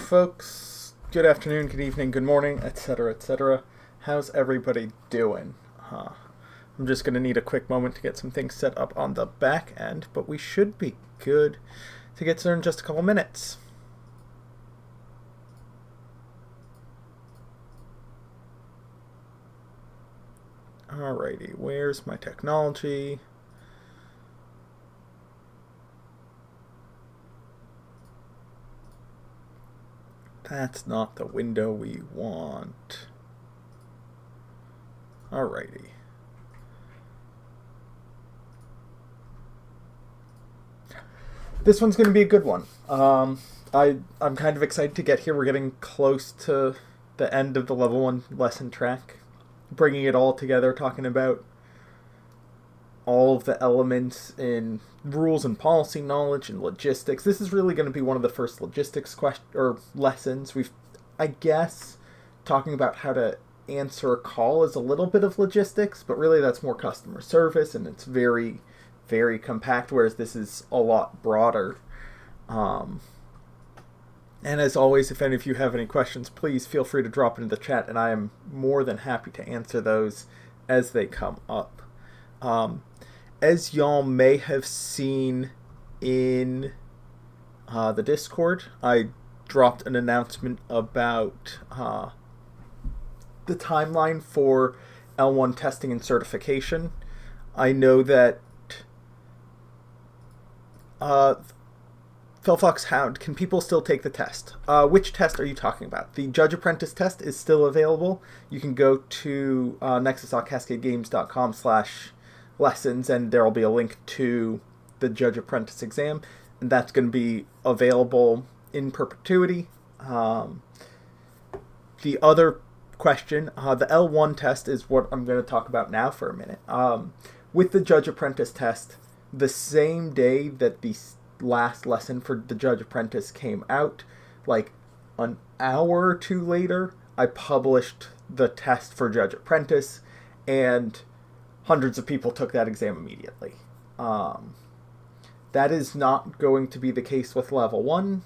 folks. Good afternoon, good evening, good morning, etc., etc. How's everybody doing? I'm just going to need a quick moment to get some things set up on the back end, but we should be good to get started in just a couple minutes. Alrighty, where's my technology? That's not the window we want. Alrighty. This one's going to be a good one. I'm kind of excited to get here. We're getting close to the end of the level 1 lesson track. Bringing it all together, talking about all of the elements in rules and policy knowledge and logistics. This is really going to be one of the first logistics lessons. I guess, talking about how to answer a call is a little bit of logistics, but really that's more customer service, and it's very, very compact, whereas this is a lot broader. And as always, if any of you have any questions, please feel free to drop into the chat, and I am more than happy to answer those as they come up. As y'all may have seen in the Discord, I dropped an announcement about the timeline for L1 testing and certification. I know that Philfox Hound, can people still take the test? Which test are you talking about? The Judge Apprentice test is still available. You can go to nexus.cascadegames.com/lessons, and there will be a link to the Judge Apprentice exam, and that's going to be available in perpetuity. The other question, the L1 test is what I'm going to talk about now for a minute. With the Judge Apprentice test, the same day that the last lesson for the Judge Apprentice came out, like an hour or two later, I published the test for Judge Apprentice, and hundreds of people took that exam immediately. That is not going to be the case with Level 1.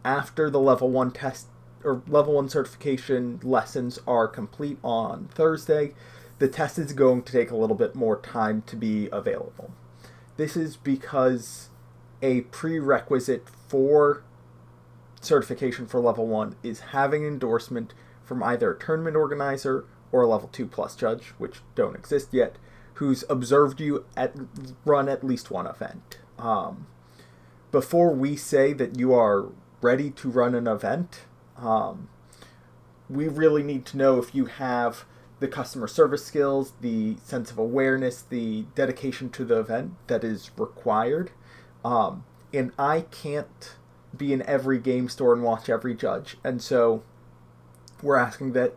After the Level 1 test, or Level 1 certification lessons are complete on Thursday, the test is going to take a little bit more time to be available. This is because a prerequisite for certification for Level 1 is having endorsement from either a tournament organizer or a Level 2 plus judge, which don't exist yet, who's observed you run at least one event. Before we say that you are ready to run an event, we really need to know if you have the customer service skills, the sense of awareness, the dedication to the event that is required. And I can't be in every game store and watch every judge. And so we're asking that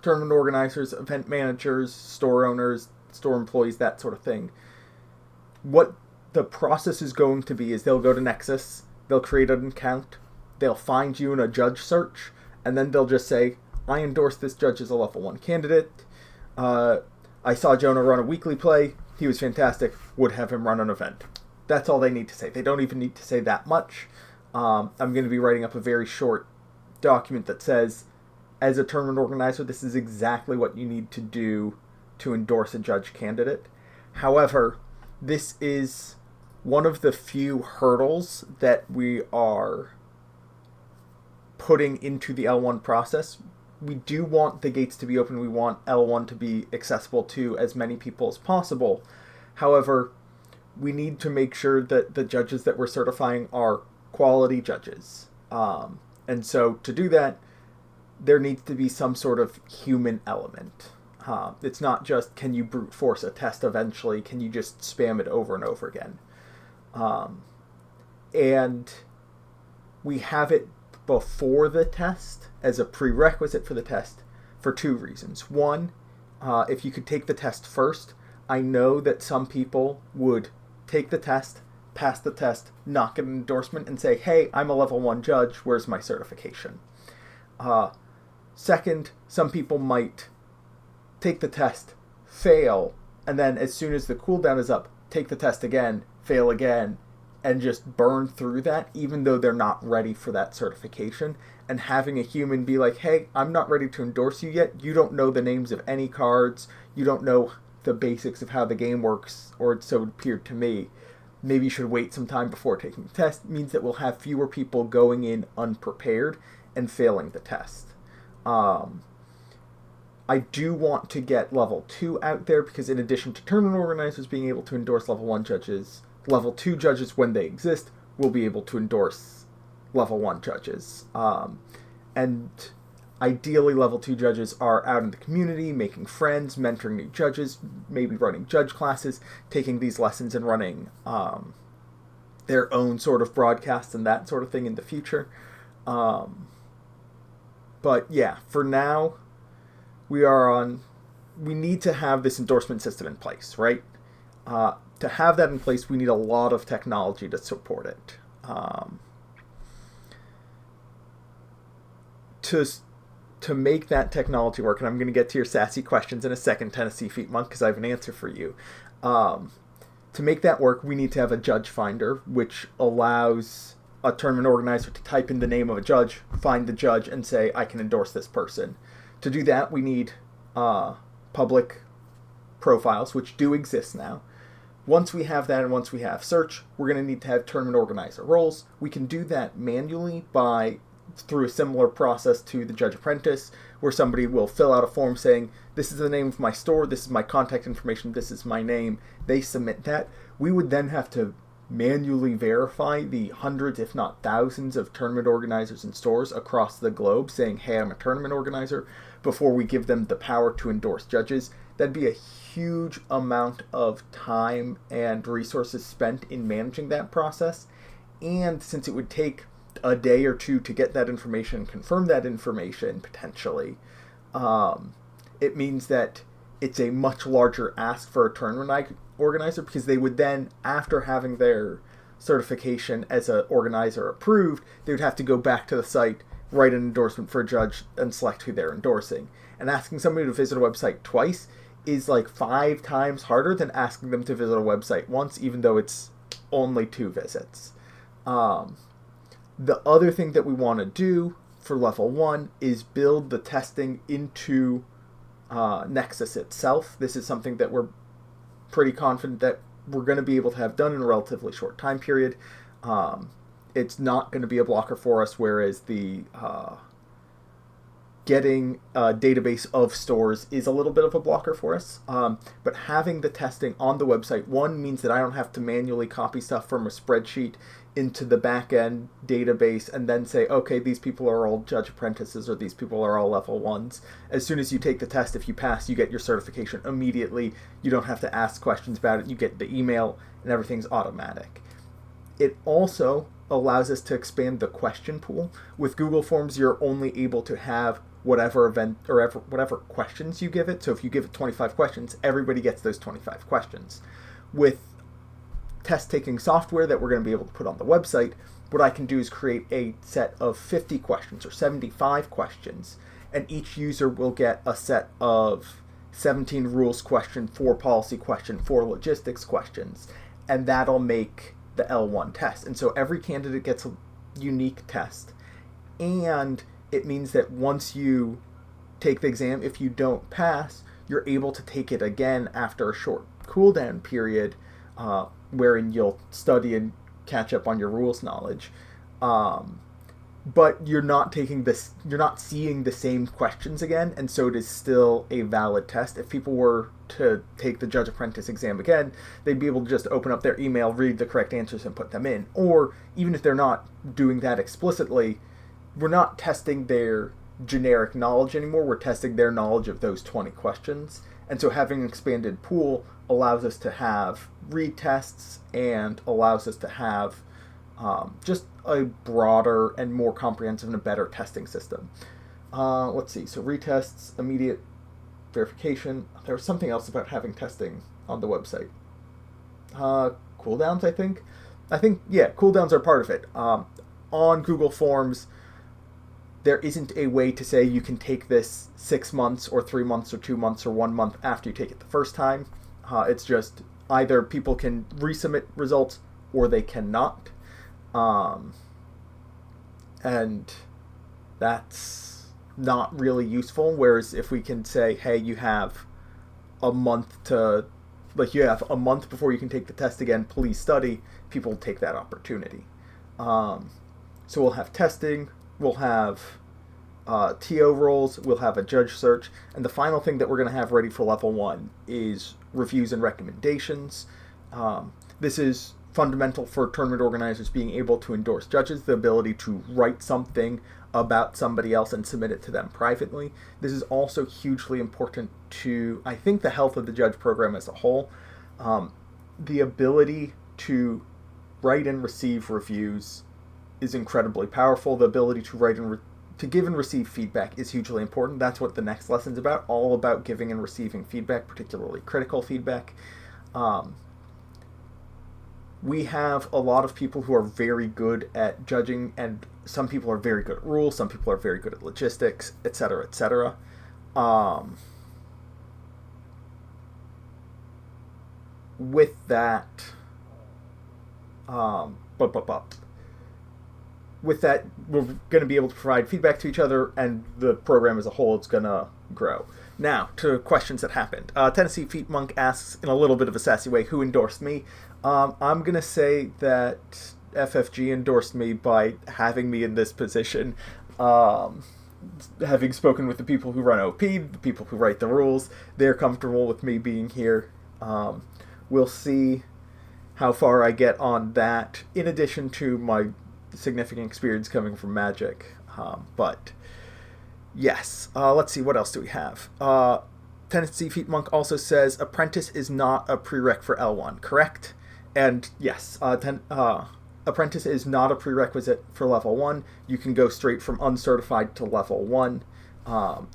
tournament organizers, event managers, store owners, store employees, that sort of thing, what the process is going to be is they'll go to Nexus, they'll create an account, they'll find you in a judge search, and then they'll just say, I endorse this judge as a Level 1 candidate. I saw Jonah run a weekly play. He was fantastic. Would have him run an event. That's all they need to say. They don't even need to say that much. I'm going to be writing up a very short document that says, as a tournament organizer, this is exactly what you need to do to endorse a judge candidate. However, this is one of the few hurdles that we are putting into the L1 process. We do want the gates to be open. We want L1 to be accessible to as many people as possible. However, we need to make sure that the judges that we're certifying are quality judges. And so to do that, there needs to be some sort of human element. It's not just, can you brute force a test eventually? Can you just spam it over and over again? And we have it before the test as a prerequisite for the test for two reasons. One, if you could take the test first, I know that some people would take the test, pass the test, not get an endorsement, and say, hey, I'm a Level 1 judge, where's my certification? Second, some people might take the test, fail, and then as soon as the cooldown is up, take the test again, fail again, and just burn through that, even though they're not ready for that certification. And having a human be like, hey, I'm not ready to endorse you yet. You don't know the names of any cards. You don't know the basics of how the game works, or so it appeared to me. Maybe you should wait some time before taking the test. Means that we'll have fewer people going in unprepared and failing the test. I do want to get level 2 out there, because in addition to tournament organizers being able to endorse level 1 judges, level 2 judges, when they exist, will be able to endorse level 1 judges. And ideally, level 2 judges are out in the community, making friends, mentoring new judges, maybe running judge classes, taking these lessons and running their own sort of broadcasts and that sort of thing in the future. But yeah, for now, we need to have this endorsement system in place, right? To have that in place, we need a lot of technology to support it. To make that technology work, and I'm going to get to your sassy questions in a second, Tennessee Feet Monk, because I have an answer for you. To make that work, we need to have a judge finder, which allows a tournament organizer to type in the name of a judge, find the judge, and say, I can endorse this person. To do that, we need public profiles, which do exist now. Once we have that, and once we have search, we're going to need to have tournament organizer roles. We can do that manually through a similar process to the Judge Apprentice, where somebody will fill out a form saying, this is the name of my store, this is my contact information, this is my name. They submit that. We would then have to manually verify the hundreds, if not thousands, of tournament organizers and stores across the globe saying, hey, I'm a tournament organizer, before we give them the power to endorse judges. That'd be a huge amount of time and resources spent in managing that process. And since it would take a day or two to get that information, confirm that information potentially, it means that it's a much larger ask for a tournament organizer, because they would then, after having their certification as an organizer approved, they would have to go back to the site, write an endorsement for a judge, and select who they're endorsing. And asking somebody to visit a website twice is like 5 times harder than asking them to visit a website once, even though it's only 2 visits. The other thing that we want to do for level 1 is build the testing into Nexus itself. This is something that we're pretty confident that we're going to be able to have done in a relatively short time period. It's not going to be a blocker for us, whereas the getting a database of stores is a little bit of a blocker for us. But having the testing on the website, one, means that I don't have to manually copy stuff from a spreadsheet into the back-end database and then say, okay, these people are all Judge Apprentices, or these people are all level 1s. As soon as you take the test, if you pass, you get your certification immediately. You don't have to ask questions about it. You get the email, and everything's automatic. It also allows us to expand the question pool. With Google Forms, you're only able to have whatever event or whatever questions you give it. So if you give it 25 questions, everybody gets those 25 questions. With test-taking software that we're going to be able to put on the website, what I can do is create a set of 50 questions or 75 questions, and each user will get a set of 17 rules question, 4 policy question, 4 logistics questions, and that'll make the L1 test. And so every candidate gets a unique test, and it means that once you take the exam, if you don't pass, you're able to take it again after a short cooldown period, wherein you'll study and catch up on your rules knowledge. But you're not seeing the same questions again, and so it is still a valid test. If people were to take the Judge Apprentice exam again, they'd be able to just open up their email, read the correct answers, and put them in. Or even if they're not doing that explicitly, we're not testing their generic knowledge anymore. We're testing their knowledge of those 20 questions. And so having an expanded pool allows us to have retests and allows us to have just a broader and more comprehensive and a better testing system. Let's see. So retests, immediate verification. There was something else about having testing on the website. Cooldowns, I think. Yeah, cooldowns are part of it. On Google Forms, there isn't a way to say you can take this 6 months or 3 months or 2 months or 1 month after you take it the first time. It's just either people can resubmit results or they cannot. And that's not really useful. Whereas if we can say, hey, you have a month to, like, you have a month before you can take the test again, please study, people will take that opportunity. So we'll have testing, we'll have TO roles, we'll have a judge search, and the final thing that we're going to have ready for level 1 is reviews and recommendations. This is fundamental for tournament organizers being able to endorse judges, the ability to write something about somebody else and submit it to them privately. This is also hugely important to, I think, the health of the judge program as a whole. The ability to write and receive reviews is incredibly powerful. The ability to write and to give and receive feedback is hugely important. That's what the next lesson's about, all about giving and receiving feedback, particularly critical feedback. We have a lot of people who are very good at judging, and some people are very good at rules, some people are very good at logistics, etc., etc. With that, with that, we're going to be able to provide feedback to each other, and the program as a whole is going to grow. Now, to questions that happened. Tennessee Feet Monk asks, in a little bit of a sassy way, who endorsed me? I'm going to say that FFG endorsed me by having me in this position. Having spoken with the people who run OP, the people who write the rules, they're comfortable with me being here. We'll see how far I get on that, in addition to my significant experience coming from Magic. But yes, let's see, what else do we have? Tennessee Feet Monk also says Apprentice is not a prereq for L1, correct? And yes, Apprentice is not a prerequisite for level 1. You can go straight from uncertified to level 1.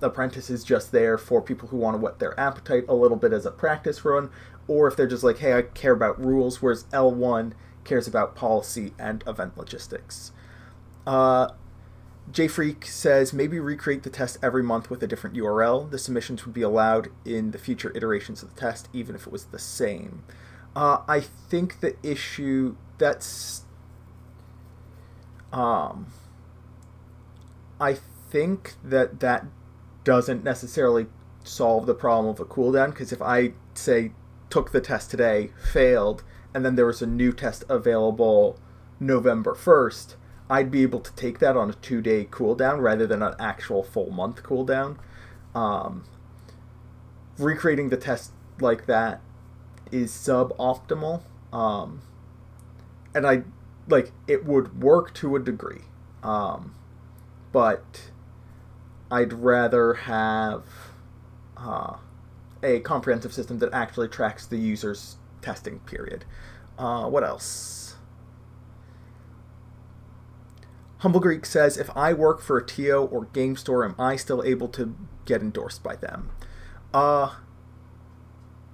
Apprentice is just there for people who want to whet their appetite a little bit as a practice run, or if they're just like, hey, I care about rules, whereas L1 cares about policy and event logistics. JFreak says, maybe recreate the test every month with a different URL. The submissions would be allowed in the future iterations of the test, even if it was the same. I think the issue that's... I think that doesn't necessarily solve the problem of a cooldown, because if I, say, took the test today, failed, and then there was a new test available November 1st, I'd be able to take that on a 2-day cooldown rather than an actual full month cooldown. Recreating the test like that is suboptimal. And it would work to a degree. But I'd rather have a comprehensive system that actually tracks the user's testing period. What else? Humble Greek says, if I work for a TO or game store, am I still able to get endorsed by them?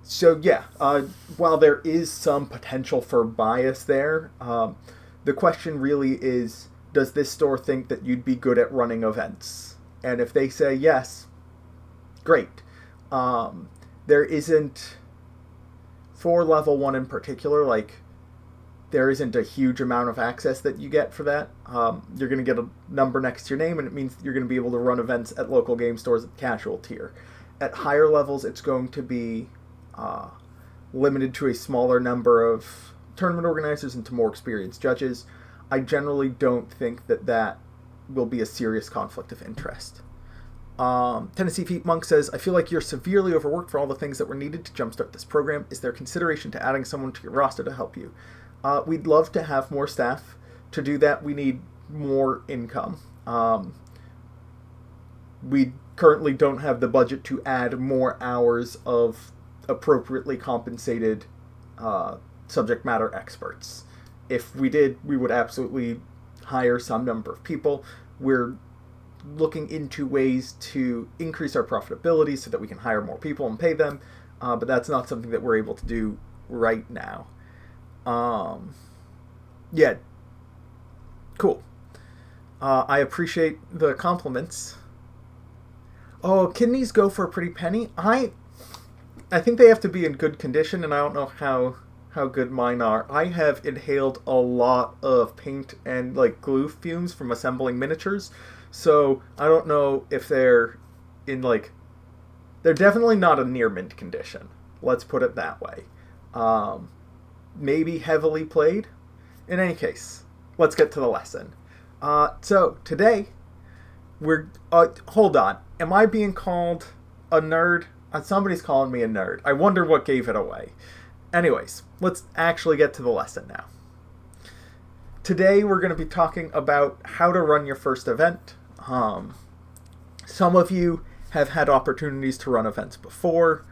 So yeah, while there is some potential for bias there, the question really is, does this store think that you'd be good at running events? And if they say yes, great. There isn't, for level 1 in particular, there isn't a huge amount of access that you get for that. You're going to get a number next to your name, and it means you're going to be able to run events at local game stores at the casual tier. At higher levels, it's going to be limited to a smaller number of tournament organizers and to more experienced judges. I generally don't think that will be a serious conflict of interest. Tennessee Feet Monk says, I feel like you're severely overworked for all the things that were needed to jumpstart this program. Is there consideration to adding someone to your roster to help you? We'd love to have more staff. To do that, we need more income. We currently don't have the budget to add more hours of appropriately compensated subject matter experts. If we did, we would absolutely hire some number of people. We're looking into ways to increase our profitability so that we can hire more people and pay them, but that's not something that we're able to do right now. Yeah, cool. I appreciate the compliments. Oh, kidneys go for a pretty penny. I think they have to be in good condition, and I don't know how how good mine are. I have inhaled a lot of paint and like glue fumes from assembling miniatures, so I don't know if they're in like they're definitely not a near mint condition. Let's put it that way. Um, Maybe heavily played. In any case, let's get to the lesson. So today we're hold on. Am I being called a nerd? Somebody's calling me a nerd. I wonder what gave it away. Anyways, let's actually get to the lesson now. Today we're going to be talking about how to run your first event. Some of you have had opportunities to run events before,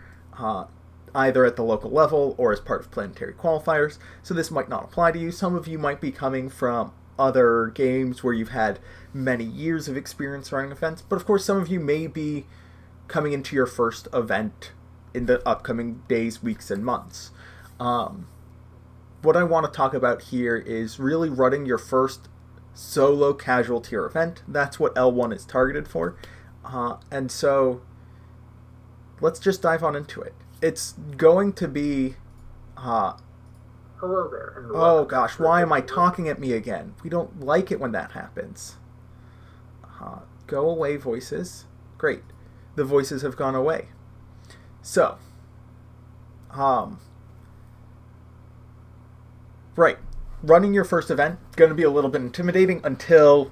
either at the local level or as part of planetary qualifiers, so this might not apply to you. Some of you might be coming from other games where you've had many years of experience running events, but of course some of you may be coming into your first event in the upcoming days, weeks, and months. What I want to talk about here is really running your first solo casual tier event. That's what L1 is targeted for. And so let's just dive on into it. It's going to be... Hello there. And oh gosh, why am I talking at me again? We don't like it when that happens. Go away, voices. Great. The voices have gone away. So, right. Running your first event going to be a little bit intimidating until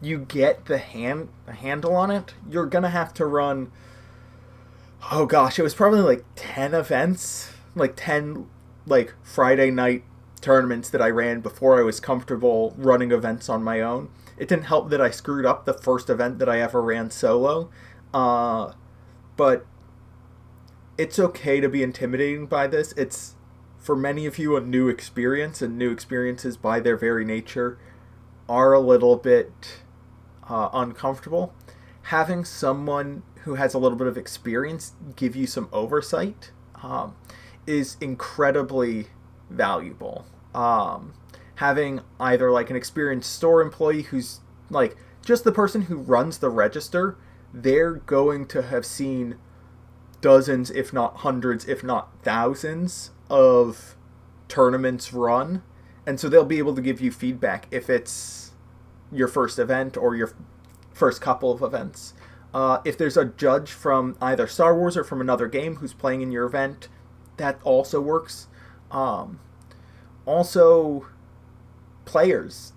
you get the handle on it. You're going to have to run, oh gosh, it was probably like 10 events, like 10 like Friday night tournaments that I ran before I was comfortable running events on my own. It didn't help that I screwed up the first event that I ever ran solo. But it's okay to be intimidating by this. It's, for many of you, a new experience, and new experiences by their very nature are a little bit uncomfortable. Having someone who has a little bit of experience give you some oversight is incredibly valuable. Having either like an experienced store employee who's like just the person who runs the register, they're going to have seen dozens, if not hundreds, if not thousands of tournaments run. And so they'll be able to give you feedback if it's your first event or your first couple of events. If there's a judge from either Star Wars or from another game who's playing in your event, that also works. Also, players,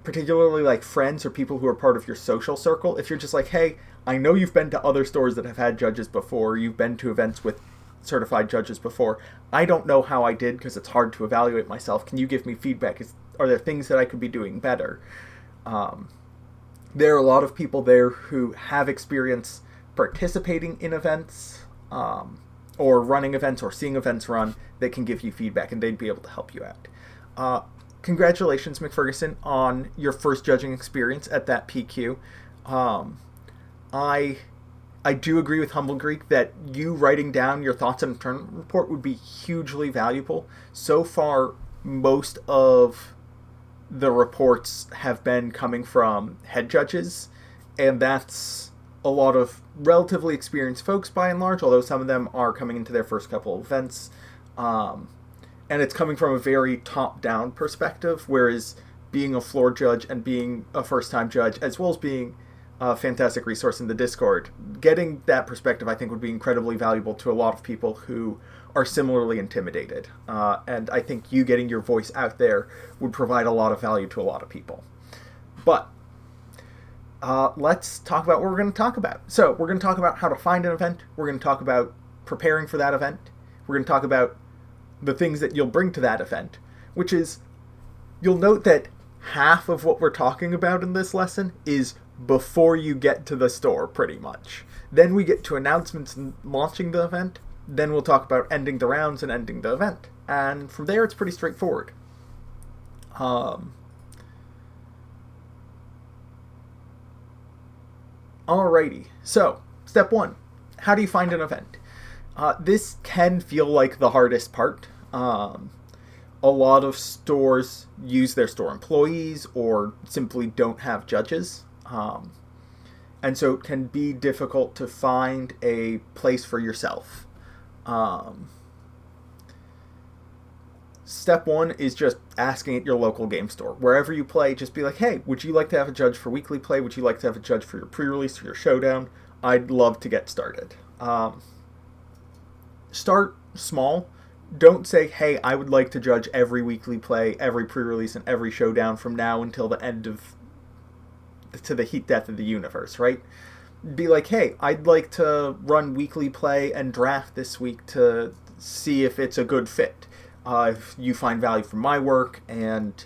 particularly like friends or people who are part of your social circle, if you're just like, hey, I know you've been to other stores that have had judges before, you've been to events with certified judges before, I don't know how I did because it's hard to evaluate myself. Can you give me feedback? Are there things that I could be doing better? There are a lot of people there who have experience participating in events, or running events or seeing events run that can give you feedback, and they'd be able to help you out. Congratulations, McFerguson, on your first judging experience at that PQ. I do agree with Humble Greek that you writing down your thoughts on a tournament report would be hugely valuable. So far, most of the reports have been coming from head judges, and that's a lot of relatively experienced folks by and large, although some of them are coming into their first couple of events. And it's coming from a very top-down perspective, whereas being a floor judge and being a first-time judge, as well as being a fantastic resource in the Discord, getting that perspective, I think, would be incredibly valuable to a lot of people who are similarly intimidated. And I think you getting your voice out there would provide a lot of value to a lot of people. But let's talk about what we're going to talk about. So we're going to talk about how to find an event. We're going to talk about preparing for that event. We're going to talk about the things that you'll bring to that event, which is, you'll note that half of what we're talking about in this lesson is before you get to the store, pretty much. Then we get to announcements and launching the event. Then we'll talk about ending the rounds and ending the event. And from there, it's pretty straightforward. Alrighty, so step one, how do you find an event? This can feel like the hardest part. A lot of stores use their store employees or simply don't have judges. And so it can be difficult to find a place for yourself. step one is just asking at your local game store. Wherever you play, just be like, hey, would you like to have a judge for weekly play? Would you like to have a judge for your pre-release or your showdown? I'd love to get started. Start small. Don't say, hey, I would like to judge every weekly play, every pre-release, and every showdown from now until the end of, to the heat death of the universe, right? Be like, hey, I'd like to run weekly play and draft this week to see if it's a good fit. If you find value from my work, and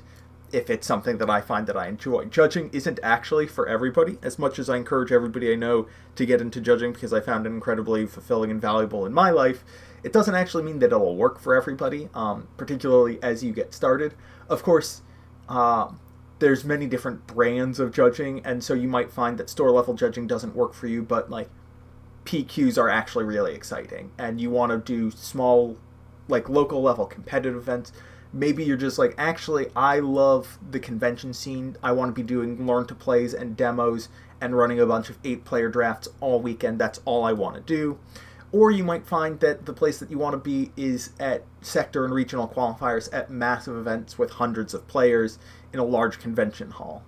if it's something that I find that I enjoy. Judging isn't actually for everybody, as much as I encourage everybody I know to get into judging because I found it incredibly fulfilling and valuable in my life. It doesn't actually mean that it'll work for everybody, particularly as you get started. Of course, there's many different brands of judging, and so you might find that store-level judging doesn't work for you, but like PQs are actually really exciting, and you want to do small, like local-level competitive events. Maybe you're just like, actually, I love the convention scene. I want to be doing learn-to-plays and demos and running a bunch of 8-player drafts all weekend. That's all I want to do. Or you might find that the place that you want to be is at sector and regional qualifiers at massive events with hundreds of players in a large convention hall.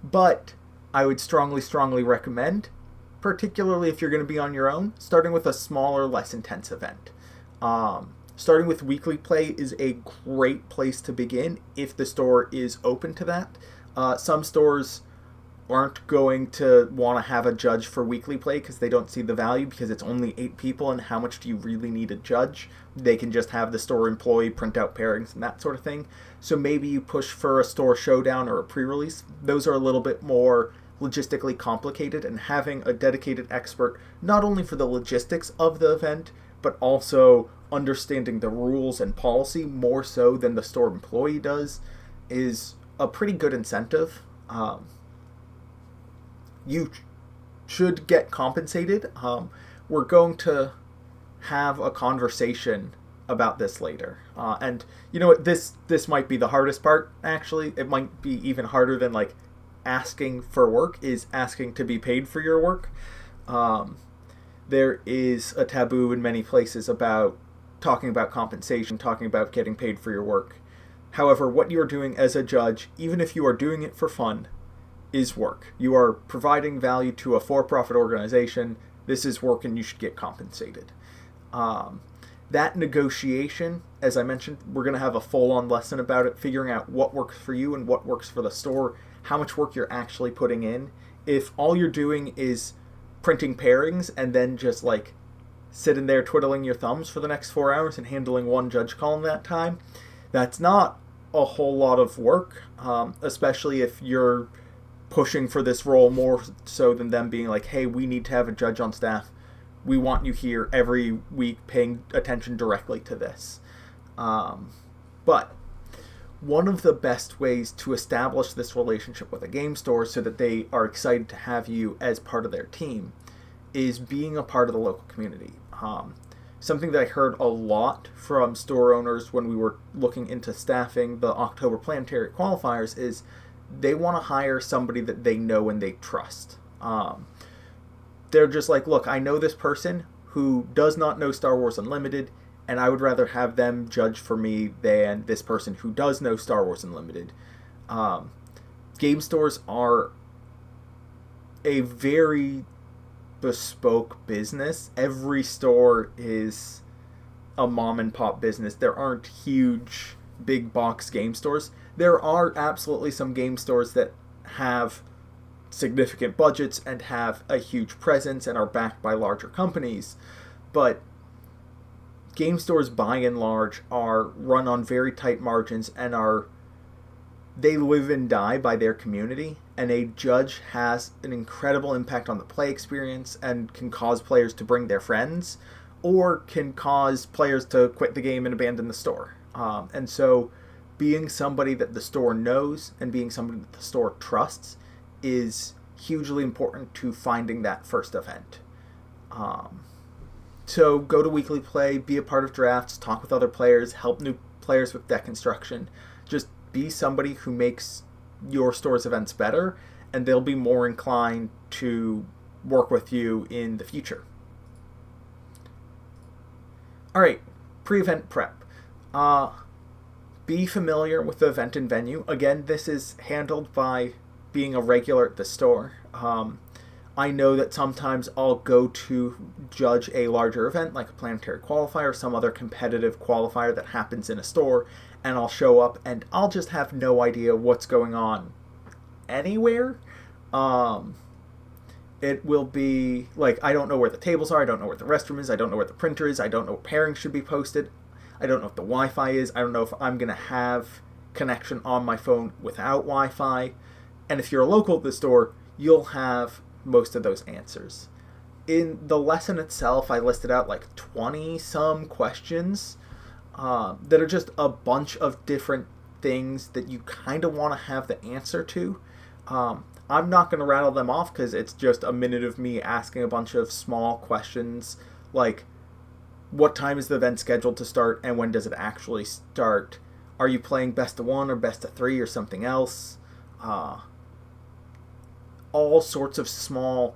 But I would strongly recommend, particularly if you're going to be on your own, starting with a smaller, less intense event. Starting with weekly play is a great place to begin if the store is open to that. Some stores aren't going to want to have a judge for weekly play because they don't see the value, because it's only 8 people, and how much do you really need a judge? They can just have the store employee print out pairings and that sort of thing. So maybe you push for a store showdown or a pre-release. Those are a little bit more logistically complicated, and having a dedicated expert not only for the logistics of the event, but also understanding the rules and policy more so than the store employee does is a pretty good incentive. You should get compensated. We're going to have a conversation about this later. And you know what, this might be the hardest part, actually. It might be even harder than like asking for work, is asking to be paid for your work. There is a taboo in many places about talking about compensation, talking about getting paid for your work. However, what you are doing as a judge, even if you are doing it for fun, is work. You are providing value to a for-profit organization. This is work, and you should get compensated. That negotiation, as I mentioned, we're going to have a full-on lesson about it, figuring out what works for you and what works for the store, how much work you're actually putting in. If all you're doing is printing pairings and then just like sitting there twiddling your thumbs for the next 4 hours and handling one judge call in that time, that's not a whole lot of work, especially if you're pushing for this role more so than them being like, hey, we need to have a judge on staff. We want you here every week paying attention directly to this. But one of the best ways to establish this relationship with a game store so that they are excited to have you as part of their team is being a part of the local community. Something that I heard a lot from store owners when we were looking into staffing the October Planetary qualifiers is they want to hire somebody that they know and they trust. They're just like, look, I know this person who does not know Star Wars Unlimited, and I would rather have them judge for me than this person who does know Star Wars Unlimited. Game stores are a very bespoke business. Every store is a mom and pop business. There aren't huge big box game stores. There are absolutely some game stores that have significant budgets and have a huge presence and are backed by larger companies, but game stores by and large are run on very tight margins and they live and die by their community, and a judge has an incredible impact on the play experience and can cause players to bring their friends or can cause players to quit the game and abandon the store. And so being somebody that the store knows and being somebody that the store trusts is hugely important to finding that first event. So go to weekly play, be a part of drafts, talk with other players, help new players with deck construction. Just be somebody who makes your store's events better, and they'll be more inclined to work with you in the future. All right, pre-event prep. Uh, be familiar with the event and venue. Again, this is handled by being a regular at the store. I know that sometimes I'll go to judge a larger event like a planetary qualifier or some other competitive qualifier that happens in a store, and I'll show up and I'll just have no idea what's going on anywhere. Um, it will be like I don't know where the tables are, I don't know where the restroom is, I don't know where the printer is, I don't know what pairings should be posted, I don't know if the Wi-Fi is, I don't know if I'm going to have connection on my phone without Wi-Fi. And if you're a local at the store, you'll have most of those answers. In the lesson itself, I listed out like 20 some questions that are just a bunch of different things that you kind of want to have the answer to. I'm not going to rattle them off because it's just a minute of me asking a bunch of small questions like what time is the event scheduled to start and when does it actually start? Are you playing best of one or best of three or something else? All sorts of small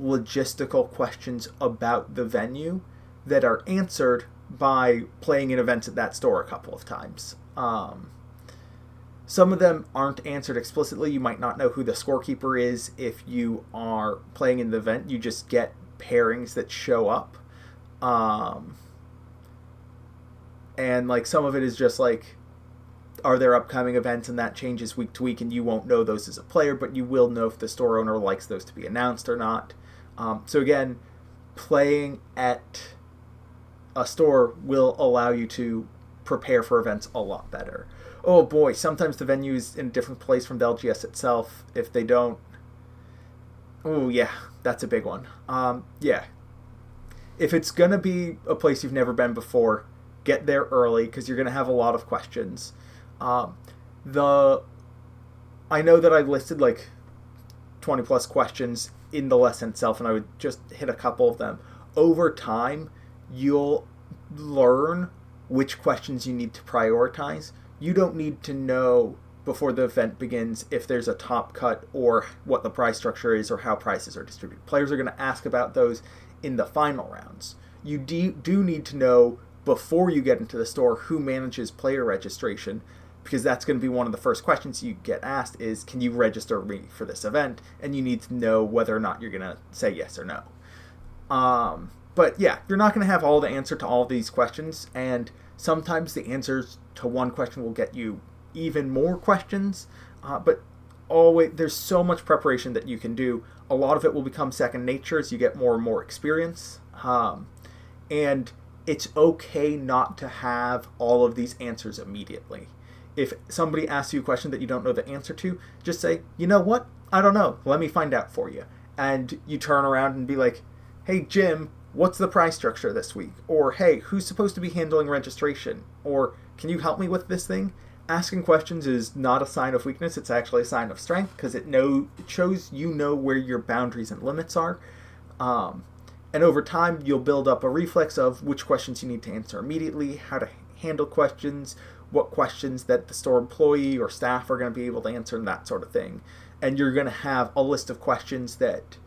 logistical questions about the venue that are answered by playing in events at that store a couple of times. Some of them aren't answered explicitly. You might not know who the scorekeeper is if you are playing in the event. You just get pairings that show up. And like some of it is just like, are there upcoming events, and that changes week to week, and you won't know those as a player, but you will know if the store owner likes those to be announced or not. So again, playing at a store will allow you to prepare for events a lot better. Oh boy, sometimes the venue is in a different place from the LGS itself. If they don't... Oh yeah, that's a big one. Yeah. If it's going to be a place you've never been before, get there early because you're going to have a lot of questions. I know that I listed like 20 plus questions in the lesson itself, and I would just hit a couple of them. Over time, you'll learn which questions you need to prioritize. You don't need to know before the event begins if there's a top cut or what the price structure is or how prices are distributed. Players are going to ask about those in the final rounds. You do need to know before you get into the store who manages player registration, because that's going to be one of the first questions you get asked is, can you register me for this event? And you need to know whether or not you're going to say yes or no. But yeah, you're not going to have all the answer to all of these questions, and sometimes the answers to one question will get you even more questions, but always there's so much preparation that you can do. A lot of it will become second nature as you get more and more experience, and it's okay not to have all of these answers immediately. If somebody asks you a question that you don't know the answer to, just say, you know what? I don't know. Let me find out for you. And you turn around and be like, hey, Jim, what's the price structure this week? Or, hey, who's supposed to be handling registration? Or, can you help me with this thing? Asking questions is not a sign of weakness. It's actually a sign of strength because it shows you know where your boundaries and limits are. And over time, you'll build up a reflex of which questions you need to answer immediately, how to handle questions, what questions that the store employee or staff are going to be able to answer, and that sort of thing. And you're going to have a list of questions that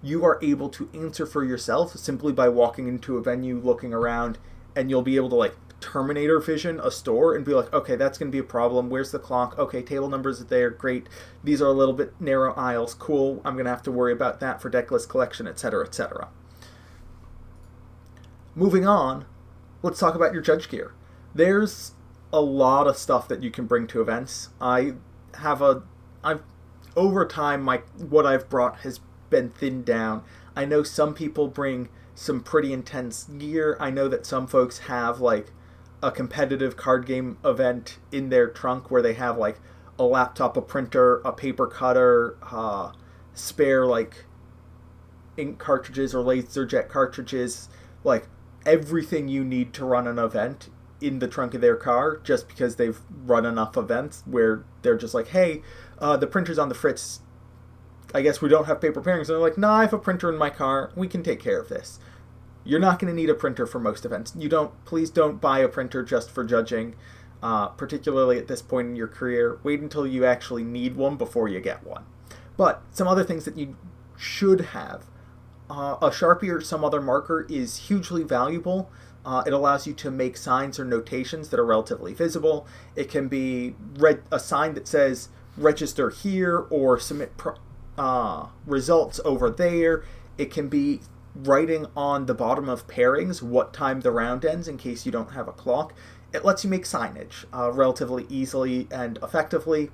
you are able to answer for yourself simply by walking into a venue, looking around, and you'll be able to like Terminator vision a store and be like, okay, that's going to be a problem. Where's the clock? Okay, table numbers are there. Great. These are a little bit narrow aisles. Cool. I'm going to have to worry about that for deck list collection, etc., etc. Moving on, let's talk about your judge gear. There's a lot of stuff that you can bring to events. Over time, what I've brought has been thinned down. I know some people bring some pretty intense gear. I know that some folks have like a competitive card game event in their trunk where they have like a laptop, a printer, a paper cutter, spare like ink cartridges or LaserJet cartridges, like everything you need to run an event in the trunk of their car, just because they've run enough events where they're just like, hey, the printer's on the fritz. I guess we don't have paper pairings. And they're like, nah, I have a printer in my car. We can take care of this. You're not going to need a printer for most events. Please don't buy a printer just for judging, particularly at this point in your career. Wait until you actually need one before you get one. But some other things that you should have. a Sharpie or some other marker is hugely valuable. It allows you to make signs or notations that are relatively visible. It can be a sign that says register here or submit results over there. It can be writing on the bottom of pairings what time the round ends in case you don't have a clock. It lets you make signage relatively easily and effectively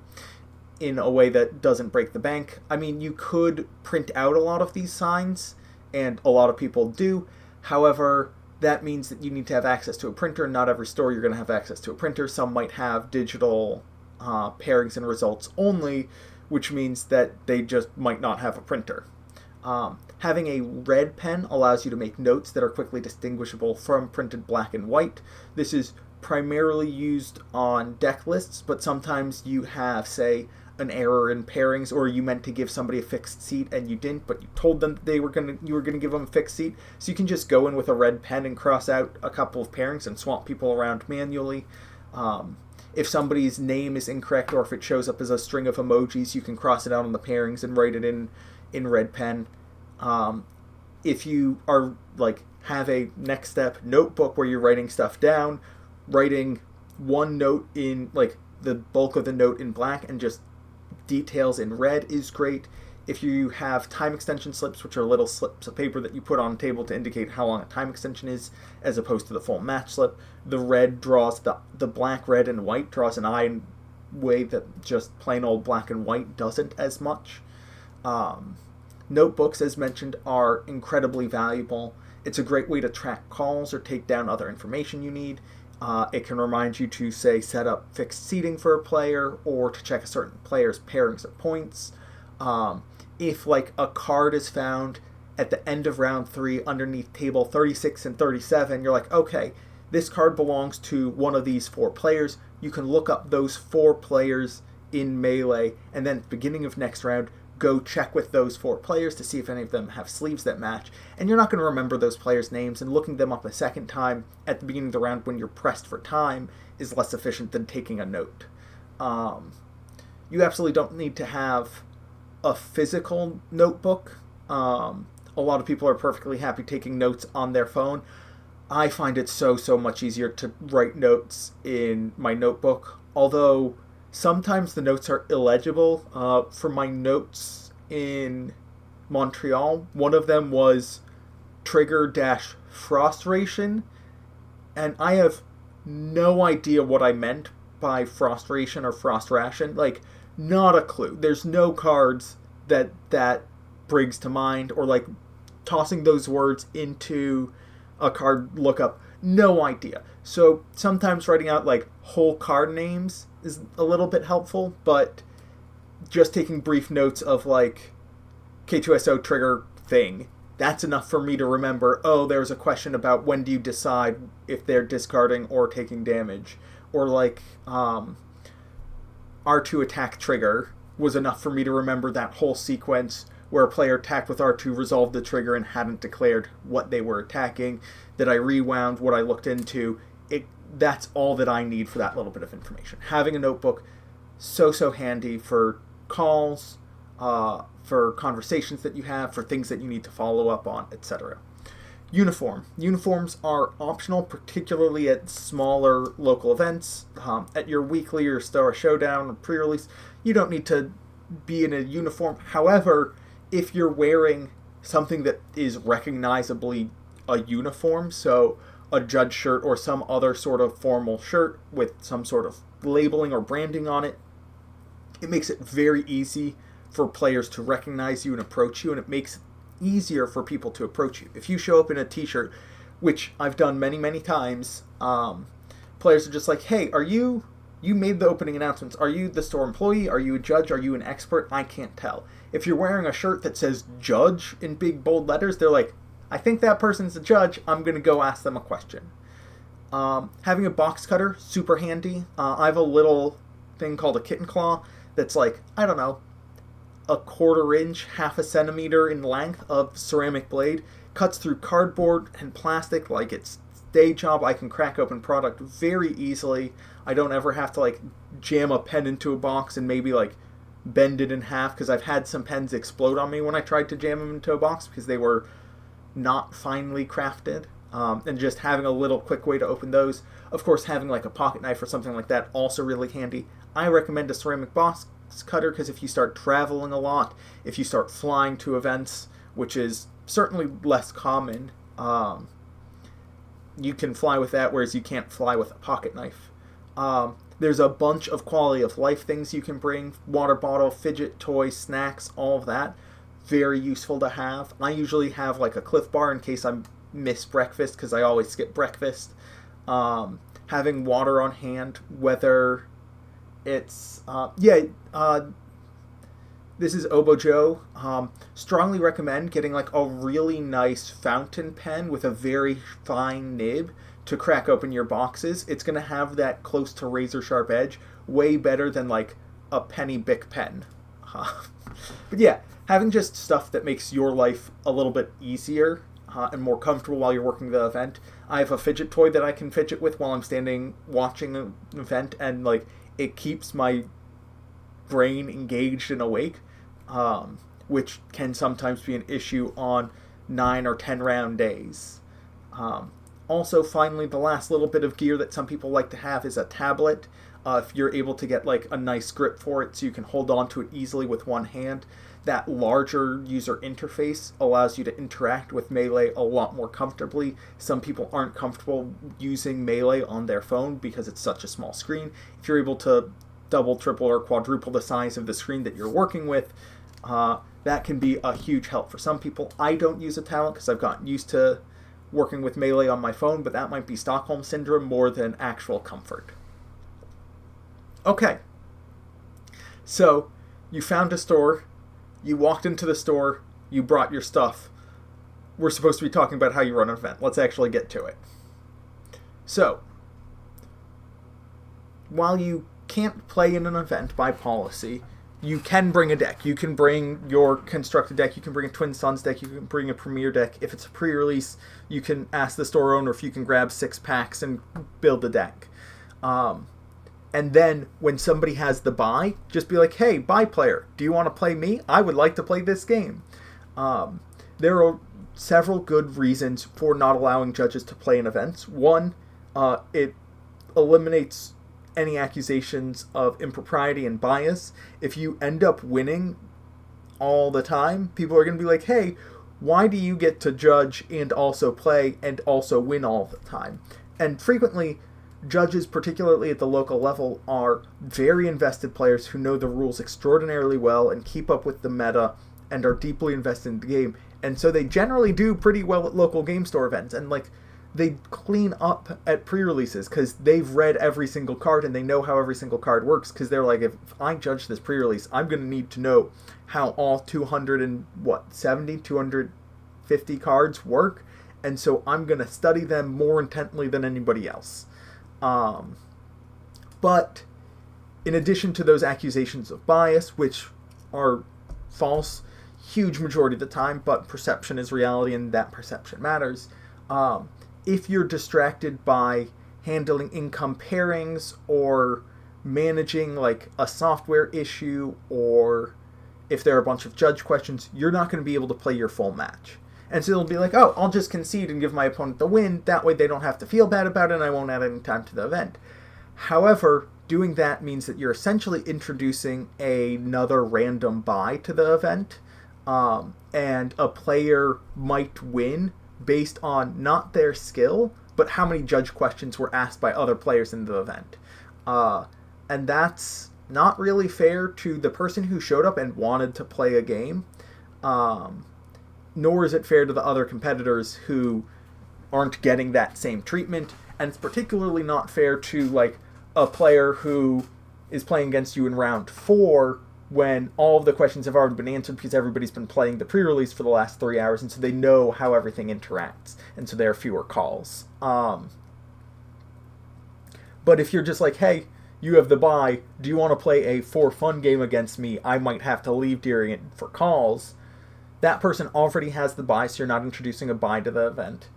in a way that doesn't break the bank. I mean, you could print out a lot of these signs, and a lot of people do. However, that means that you need to have access to a printer. Not every store you're going to have access to a printer. Some might have digital pairings and results only, which means that they just might not have a printer. Having a red pen allows you to make notes that are quickly distinguishable from printed black and white. This is primarily used on deck lists, but sometimes you have, say, an error in pairings, or you meant to give somebody a fixed seat and you didn't, but you told them you were gonna give them a fixed seat. So you can just go in with a red pen and cross out a couple of pairings and swap people around manually. If somebody's name is incorrect, or if it shows up as a string of emojis, you can cross it out on the pairings and write it in red pen. If you are have a next step notebook where you're writing stuff down, writing one note in the bulk of the note in black and just details in red is great. If you have time extension slips, which are little slips of paper that you put on a table to indicate how long a time extension is, as opposed to the full match slip, the red draws the black, red, and white draws an eye in a way that just plain old black and white doesn't as much. Notebooks, as mentioned, are incredibly valuable. It's a great way to track calls or take down other information you need. It can remind you to, say, set up fixed seating for a player, or to check a certain player's pairings of points. If a card is found at the end of round 3 underneath table 36 and 37, you're like, okay, this card belongs to one of these 4 players. You can look up those 4 players in Melee, and then at the beginning of next round, go check with those 4 players to see if any of them have sleeves that match. And you're not going to remember those players' names, and looking them up a second time at the beginning of the round when you're pressed for time is less efficient than taking a note. You absolutely don't need to have a physical notebook. A lot of people are perfectly happy taking notes on their phone. I find it so much easier to write notes in my notebook, although sometimes the notes are illegible. For my notes in Montreal, one of them was trigger-frustration, and I have no idea what I meant by frustration or frost ration. Not a clue. There's no cards that brings to mind, or tossing those words into a card lookup. No idea. So sometimes writing out whole card names is a little bit helpful, but just taking brief notes of K2SO trigger thing, that's enough for me to remember, oh, there's a question about when do you decide if they're discarding or taking damage, or R2 attack trigger was enough for me to remember that whole sequence where a player attacked with R2, resolved the trigger, and hadn't declared what they were attacking, that I rewound, what I looked into. That's all that I need for that little bit of information. Having a notebook, so handy for calls, for conversations that you have, for things that you need to follow up on, etc. Uniform. Uniforms are optional, particularly at smaller local events. At your weekly or Star Showdown or pre-release, you don't need to be in a uniform. However, if you're wearing something that is recognizably a uniform, so a judge shirt or some other sort of formal shirt with some sort of labeling or branding on it, it makes it very easy for players to recognize you and approach you, and it makes it easier for people to approach you. If you show up in a t-shirt, which I've done many times, players are just like, hey, you made the opening announcements. Are you the store employee? Are you a judge? Are you an expert? I can't tell. If you're wearing a shirt that says judge in big bold letters, they're like, I think that person's a judge. I'm going to go ask them a question. Having a box cutter, super handy. I have a little thing called a kitten claw that's I don't know, a 1/4 inch, 1/2 centimeter in length of ceramic blade. Cuts through cardboard and plastic like it's day job. I can crack open product very easily. I don't ever have to jam a pen into a box and maybe bend it in half, because I've had some pens explode on me when I tried to jam them into a box because they were not finely crafted. And just having a little quick way to open those. Of course, having like a pocket knife or something like that, also really handy. I recommend a ceramic box cutter because if you start traveling a lot, if you start flying to events, which is certainly less common, you can fly with that, whereas you can't fly with a pocket knife. There's a bunch of quality of life things you can bring. Water bottle, fidget toy, snacks, all of that. Very useful to have. I usually have like a Cliff Bar in case I miss breakfast, because I always skip breakfast. Having water on hand, whether it's... this is Obo Joe. Strongly recommend getting like a really nice fountain pen with a very fine nib to crack open your boxes. It's going to have that close to razor sharp edge, way better than like a penny Bic pen. But yeah, having just stuff that makes your life a little bit easier and more comfortable while you're working the event. I have a fidget toy that I can fidget with while I'm standing watching an event, and like it keeps my brain engaged and awake, which can sometimes be an issue on 9 or 10 round days. Also, finally, the last little bit of gear that some people like to have is a tablet. If you're able to get like a nice grip for it so you can hold on to it easily with one hand, that larger user interface allows you to interact with Melee a lot more comfortably. Some people aren't comfortable using Melee on their phone because it's such a small screen. If you're able to double, triple, or quadruple the size of the screen that you're working with, that can be a huge help for some people. I don't use a tablet because I've gotten used to working with Melee on my phone, but that might be Stockholm Syndrome more than actual comfort. Okay, so you found a store, you walked into the store, you brought your stuff. We're supposed to be talking about how you run an event. Let's actually get to it. So, while you can't play in an event by policy, you can bring a deck. You can bring your constructed deck, you can bring a Twin Suns deck, you can bring a Premier deck. If it's a pre-release, you can ask the store owner if you can grab 6 packs and build a deck. And then when somebody has the buy, just be like, hey, buy player, do you want to play me? I would like to play this game. There are several good reasons for not allowing judges to play in events. One, it eliminates any accusations of impropriety and bias. If you end up winning all the time, people are going to be like, hey, why do you get to judge and also play and also win all the time? And frequently, judges, particularly at the local level, are very invested players who know the rules extraordinarily well and keep up with the meta and are deeply invested in the game. And so they generally do pretty well at local game store events. And like, they clean up at pre-releases because they've read every single card and they know how every single card works, because they're like, if I judge this pre-release, I'm going to need to know how all 250 cards work. And so I'm going to study them more intently than anybody else. But in addition to those accusations of bias, which are false huge majority of the time, but perception is reality and that perception matters, if you're distracted by handling income pairings or managing like a software issue, or if there are a bunch of judge questions, you're not going to be able to play your full match. And so they'll be like, oh, I'll just concede and give my opponent the win. That way they don't have to feel bad about it and I won't add any time to the event. However, doing that means that you're essentially introducing another random buy to the event. And a player might win based on not their skill, but how many judge questions were asked by other players in the event. And that's not really fair to the person who showed up and wanted to play a game. Nor is it fair to the other competitors who aren't getting that same treatment. And it's particularly not fair to like a player who is playing against you in round 4 when all of the questions have already been answered because everybody's been playing the pre-release for the last 3 hours, and so they know how everything interacts, and so there are fewer calls. But if you're just like, hey, you have the buy, do you want to play a for fun game against me? I might have to leave during it for calls. That person already has the buy, so you're not introducing a buy to the event.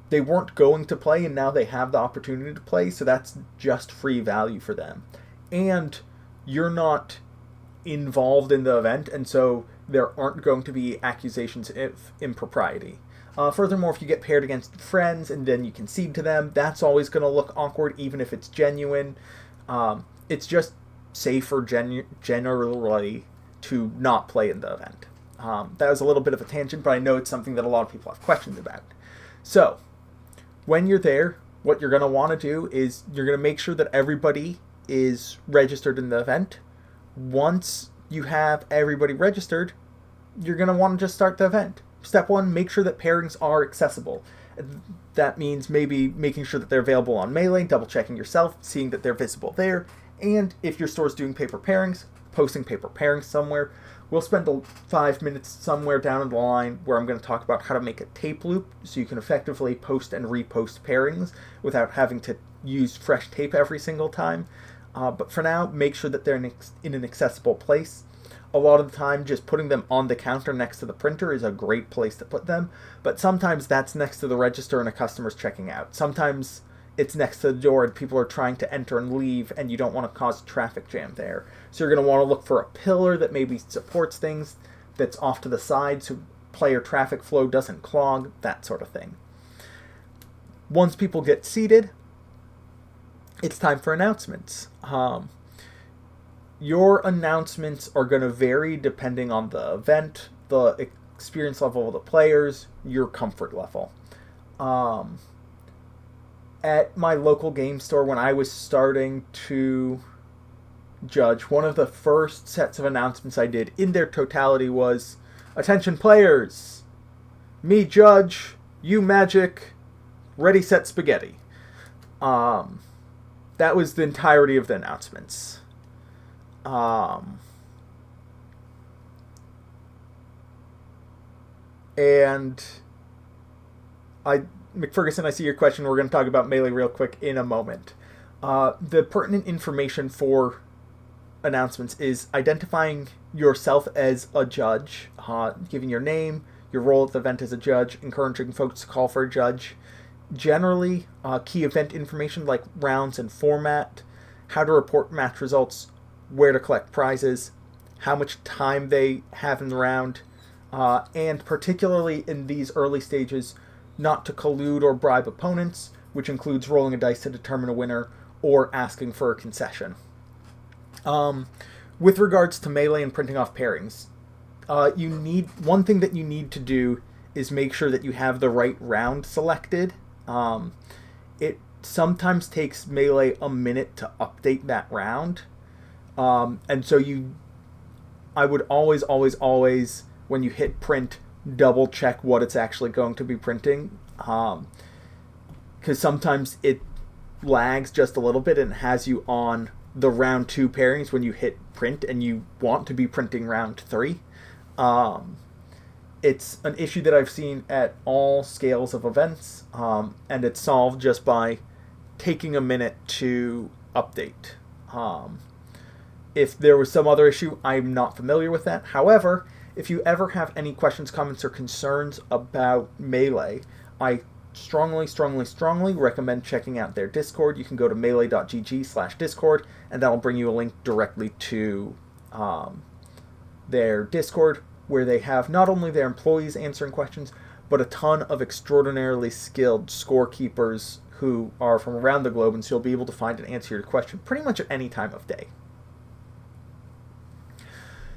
They weren't going to play, and now they have the opportunity to play, so that's just free value for them. And you're not involved in the event, and so there aren't going to be accusations of impropriety. Furthermore, if you get paired against friends and then you concede to them, that's always going to look awkward, even if it's genuine. It's just safer generally to not play in the event. That was a little bit of a tangent, but I know it's something that a lot of people have questions about. So, when you're there, what you're going to want to do is you're going to make sure that everybody is registered in the event. Once you have everybody registered, you're going to want to just start the event. Step 1, make sure that pairings are accessible. That means maybe making sure that they're available on Melee, double checking yourself, seeing that they're visible there, and if your store's doing paper pairings, posting paper pairings somewhere. We'll spend 5 minutes somewhere down the line where I'm going to talk about how to make a tape loop so you can effectively post and repost pairings without having to use fresh tape every single time. But for now, make sure that they're in an accessible place. A lot of the time, just putting them on the counter next to the printer is a great place to put them, but sometimes that's next to the register and a customer's checking out. Sometimes it's next to the door and people are trying to enter and leave and you don't want to cause a traffic jam there. So you're going to want to look for a pillar that maybe supports things, that's off to the side so player traffic flow doesn't clog, that sort of thing. Once people get seated, it's time for announcements. Your announcements are going to vary depending on the event, the experience level of the players, your comfort level. At my local game store, when I was starting to judge, one of the first sets of announcements I did in their totality was, "Attention players, me judge, you magic, ready set spaghetti." That was the entirety of the announcements. And McFerguson, I see your question. We're going to talk about Melee real quick in a moment. The pertinent information for announcements is identifying yourself as a judge, giving your name, your role at the event as a judge, encouraging folks to call for a judge. Generally, key event information like rounds and format, how to report match results, where to collect prizes, how much time they have in the round, and particularly in these early stages, not to collude or bribe opponents, which includes rolling a dice to determine a winner or asking for a concession. With regards to Melee and printing off pairings, one thing that you need to do is make sure that you have the right round selected. It sometimes takes Melee a minute to update that round. And so I would always, when you hit print, double check what it's actually going to be printing. Because sometimes it lags just a little bit and has you on the round 2 pairings when you hit print and you want to be printing round 3. It's an issue that I've seen at all scales of events, and it's solved just by taking a minute to update. If there was some other issue, I'm not familiar with that. However, if you ever have any questions, comments, or concerns about Melee, I strongly recommend checking out their Discord. You can go to melee.gg/Discord, and that'll bring you a link directly to their Discord, where they have not only their employees answering questions, but a ton of extraordinarily skilled scorekeepers who are from around the globe, and so you'll be able to find and answer your question pretty much at any time of day.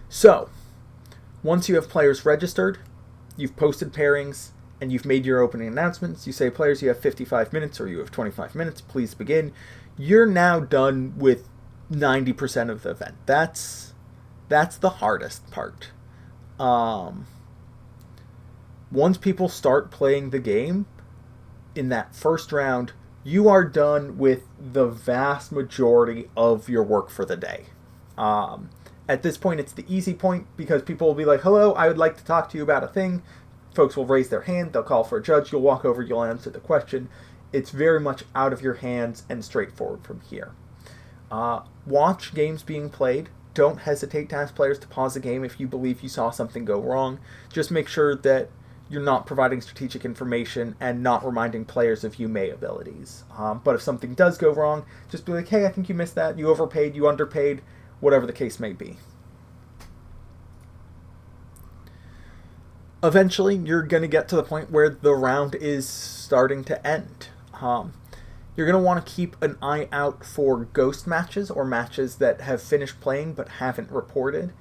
So, once you have players registered, you've posted pairings, and you've made your opening announcements, you say, players, you have 55 minutes or you have 25 minutes, please begin. You're now done with 90% of the event. That's the hardest part. Once people start playing the game, in that first round, you are done with the vast majority of your work for the day. At this point, it's the easy point because people will be like, hello, I would like to talk to you about a thing. Folks will raise their hand, they'll call for a judge, you'll walk over, you'll answer the question. It's very much out of your hands and straightforward from here. Watch games being played. Don't hesitate to ask players to pause the game if you believe you saw something go wrong. Just make sure that you're not providing strategic information and not reminding players of you may abilities. But if something does go wrong, just be like, hey, I think you missed that, you overpaid, you underpaid, whatever the case may be. Eventually, you're going to get to the point where the round is starting to end. You're going to want to keep an eye out for ghost matches or matches that have finished playing but haven't reported,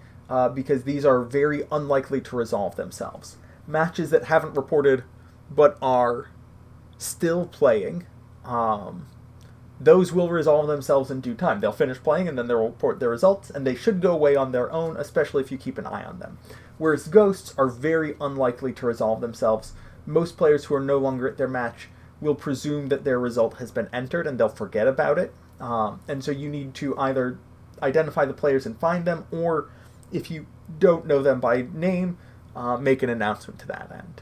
because these are very unlikely to resolve themselves. Matches that haven't reported but are still playing, those will resolve themselves in due time. They'll finish playing and then they'll report their results, and they should go away on their own, especially if you keep an eye on them. Whereas ghosts are very unlikely to resolve themselves. Most players who are no longer at their match will presume that their result has been entered and they'll forget about it. And so you need to either identify the players and find them, or if you don't know them by name, make an announcement to that end.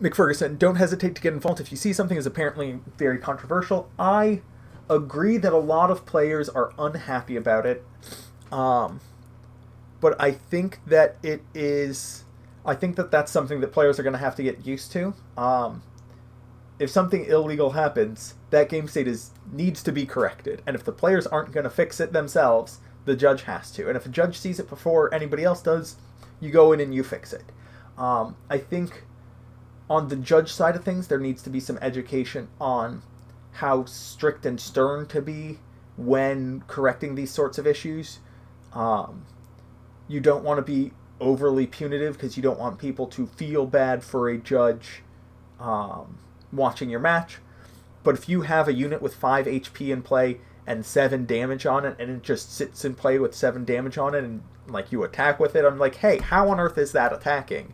McFerguson, don't hesitate to get involved if you see something as apparently very controversial. I agree that a lot of players are unhappy about it, but I think that that's something that players are going to have to get used to. If something illegal happens, that game state needs to be corrected, and if the players aren't going to fix it themselves, the judge has to. And if a judge sees it before anybody else does, you go in and you fix it. I think on the judge side of things, there needs to be some education on how strict and stern to be when correcting these sorts of issues. You don't want to be overly punitive because you don't want people to feel bad for a judge watching your match. But if you have a unit with 5 HP in play and 7 damage on it, and it just sits in play with 7 damage on it, and like you attack with it, I'm like, hey, how on earth is that attacking?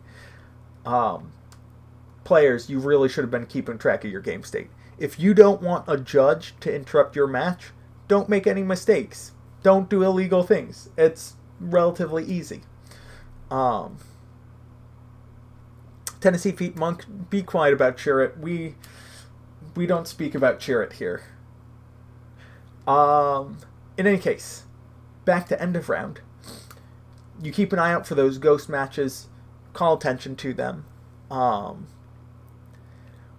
Players, you really should have been keeping track of your game state. If you don't want a judge to interrupt your match, don't make any mistakes. Don't do illegal things. It's relatively easy. Tennessee Feet Monk, be quiet about Chirrut. We don't speak about Chirrut here. In any case, back to end of round. You keep an eye out for those ghost matches. Call attention to them.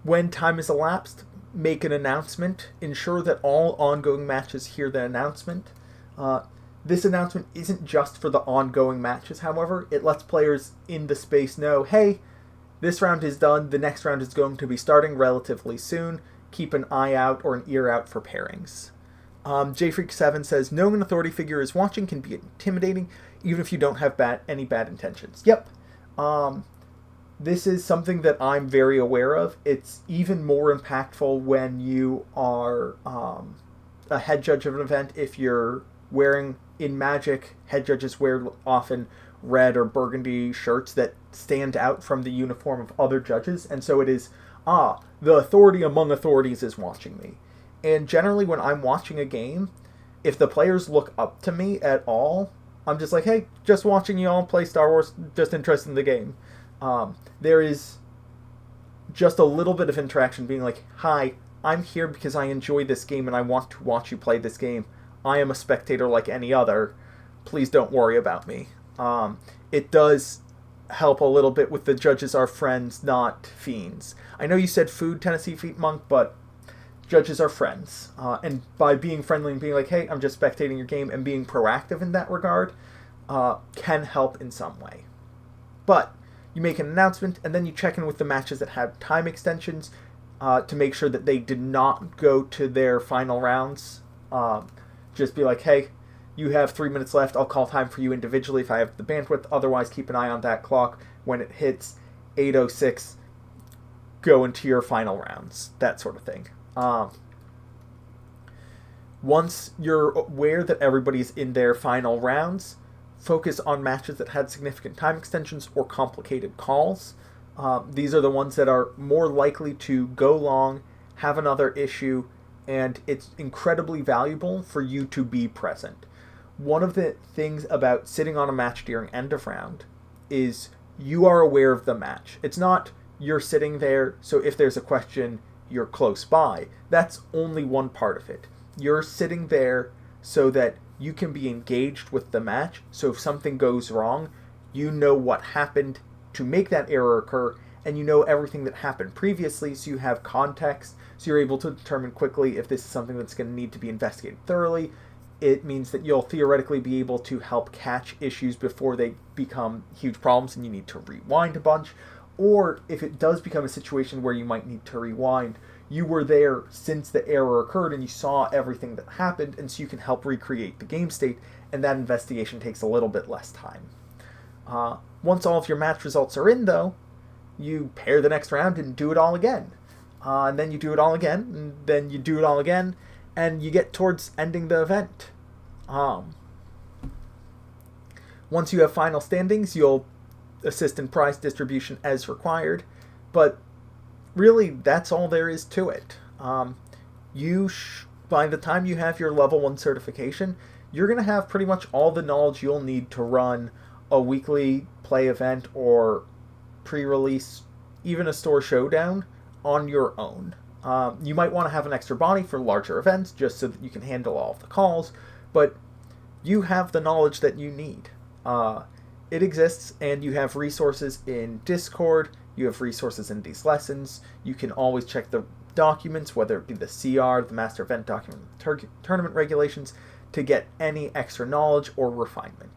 When time is elapsed, make an announcement. Ensure that all ongoing matches hear the announcement. This announcement isn't just for the ongoing matches, however. It lets players in the space know, hey, this round is done, the next round is going to be starting relatively soon. Keep an eye out or an ear out for pairings. JFreak7 says, knowing an authority figure is watching can be intimidating, even if you don't have any bad intentions. Yep. This is something that I'm very aware of. It's even more impactful when you are a head judge of an event. If you're wearing, in Magic, head judges wear often red or burgundy shirts that stand out from the uniform of other judges. And so it is, the authority among authorities is watching me. And generally when I'm watching a game, if the players look up to me at all, I'm just like, hey, just watching you all play Star Wars, just interested in the game. There is just a little bit of interaction being like, hi, I'm here because I enjoy this game and I want to watch you play this game. I am a spectator like any other. Please don't worry about me. It does help a little bit with the judges are friends, not fiends. I know you said food, Tennessee Feet Monk, but judges are friends. And by being friendly and being like, hey, I'm just spectating your game, and being proactive in that regard, can help in some way. But you make an announcement, and then you check in with the matches that have time extensions to make sure that they did not go to their final rounds. Just be like, hey, you have 3 minutes left. I'll call time for you individually if I have the bandwidth. Otherwise, keep an eye on that clock. When it hits 8:06, go into your final rounds. That sort of thing. Once you're aware that everybody's in their final rounds, focus on matches that had significant time extensions or complicated calls. These are the ones that are more likely to go long, have another issue, and it's incredibly valuable for you to be present. One of the things about sitting on a match during end of round is you are aware of the match. It's not you're sitting there, so if there's a question, you're close by. That's only one part of it. You're sitting there so that you can be engaged with the match, so if something goes wrong, you know what happened to make that error occur, and you know everything that happened previously, so you have context, so you're able to determine quickly if this is something that's going to need to be investigated thoroughly. it means that you'll theoretically be able to help catch issues before they become huge problems and you need to rewind a bunch. Or if it does become a situation where you might need to rewind, you were there since the error occurred and you saw everything that happened, and so you can help recreate the game state, and that investigation takes a little bit less time. Once all of your match results are in, though, you pair the next round and do it all again. And then you do it all again, and then you do it all again, and you get towards ending the event. Once you have final standings, you'll assist in prize distribution as required, but really that's all there is to it. By the time you have your level 1 certification, you're going to have pretty much all the knowledge you'll need to run a weekly play event or pre-release, even a store showdown on your own. You might want to have an extra body for larger events just so that you can handle all of the calls, but you have the knowledge that you need. It exists, and you have resources in Discord, you have resources in these lessons, you can always check the documents, whether it be the CR, the Master Event Document, tournament regulations, to get any extra knowledge or refinement.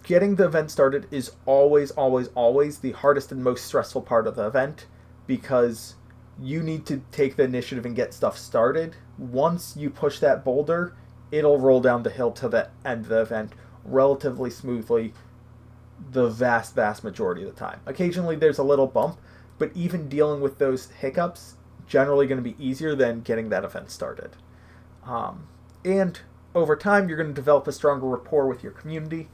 Getting the event started is always, always, always the hardest and most stressful part of the event, because you need to take the initiative and get stuff started. Once you push that boulder, it'll roll down the hill to the end of the event relatively smoothly the vast, vast majority of the time. Occasionally there's a little bump, but even dealing with those hiccups generally going to be easier than getting that event started. And over time, you're going to develop a stronger rapport with your community.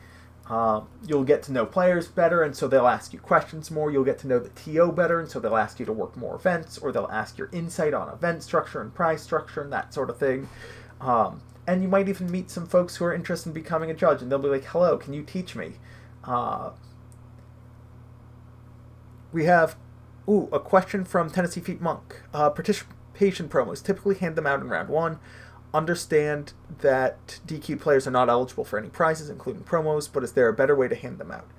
You'll get to know players better, and so they'll ask you questions more. You'll get to know the TO better, and so they'll ask you to work more events, or they'll ask your insight on event structure and prize structure and that sort of thing. And you might even meet some folks who are interested in becoming a judge, and they'll be like, hello, can you teach me? We have a question from Tennessee Feet Monk. Participation promos. Typically hand them out in round 1. Understand that DQ players are not eligible for any prizes, including promos, but is there a better way to hand them out?